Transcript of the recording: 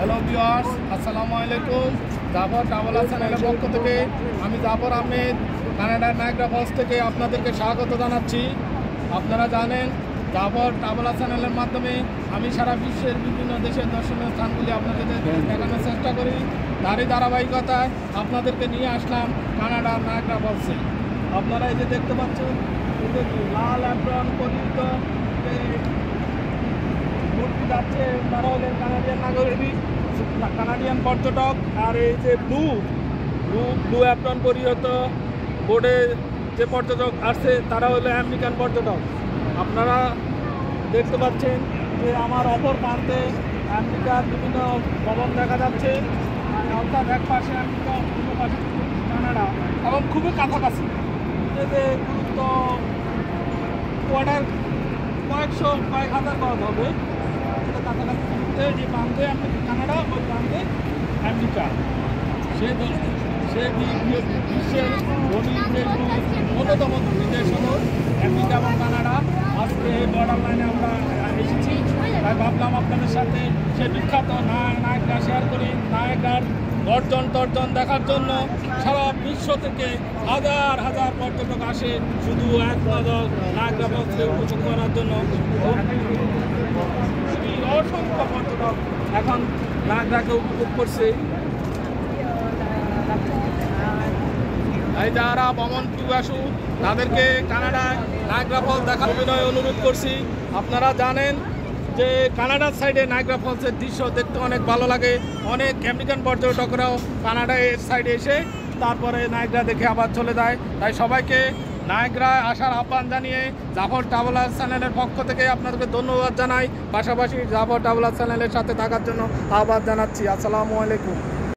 Hello viewers, আসসালামু আলাইকুম। Zafar travel চ্যানেলের পক্ষ থেকে আমি জাফর আহমেদ কানাডার নায়াগ্রা ফলস থেকে আপনাদেরকে স্বাগত জানাচ্ছি। আপনারা জানেন জাফর ট্রাভেল চ্যানেলের মাধ্যমে আমি সারা বিশ্বের বিভিন্ন দেশের দর্শনীয় স্থানগুলি আপনাদের দেখানোর চেষ্টা করি। তারই ধারাবাহিকতায় আপনাদেরকে নিয়ে আসলাম কানাডার নায়াগ্রা ফলসে। আপনারা এই যে দেখতে পাচ্ছেন, লাল অ্যাপ্রন পরিহিত ঘুরতে যাচ্ছে, তারা হলেন কানাডিয়ান নাগরিক, কানাডিয়ান পর্যটক। আর এই যে ব্লু অ্যাপ্রন পরিহিত বোর্ডে যে পর্যটক আসছে তারা হলো আমেরিকান পর্যটক। আপনারা দেখতে পাচ্ছেন যে আমার অপর প্রান্তে আমেরিকার বিভিন্ন ভবন দেখা যাচ্ছে, অর্থাৎ এক পাশে আমেরিকা, অন্য পাশে কানাডা, এবং খুবই কাছাকাছি। যে গুরুত্ব কোয়ার্টার কয়েক হাজার করা হবে, কাছাকাছি যে প্রান্তে কানাডা, ওই প্রান্তে আমেরিকা। সে বিশ্বের অন্যতম দুটি দেশ হল আমেরিকা এবং কানাডা। আজকে এই বর্ডার লাইনে আমরা এসেছি, তাই ভাবলাম আপনাদের সাথে সে বিখ্যাত নায়াগ্রা শেয়ার করি। নায়াগ্রার গর্জন দেখার জন্য সারা বিশ্ব থেকে হাজার হাজার পর্যটক আসে শুধু এক নজর নায়াগ্রা ফলসকে উপভোগ করার জন্য। অসংখ্য পর্যটক এখন নায়াগ্রাকে উপভোগ করছে। তাই যারা ভ্রমণ পিপাসু তাদেরকে কানাডায় নায়াগ্রা ফলস দেখার অভিনয় অনুরোধ করছি। আপনারা জানেন যে কানাডার সাইডে নায়াগ্রা ফলসের দৃশ্য দেখতে অনেক ভালো লাগে। অনেক আমেরিকান পর্যটকরাও কানাডায় সাইডে এসে তারপরে নায়াগ্রা দেখে আবার চলে যায়। তাই সবাইকে নায়াগ্রায় আসার আহ্বান জানিয়ে জাফর ট্রাভেল চ্যানেলের পক্ষ থেকে আপনাদেরকে ধন্যবাদ জানাই। পাশাপাশি জাফর ট্রাভেল চ্যানেলের সাথে থাকার জন্য আহ্বান জানাচ্ছি। আসসালামু আলাইকুম।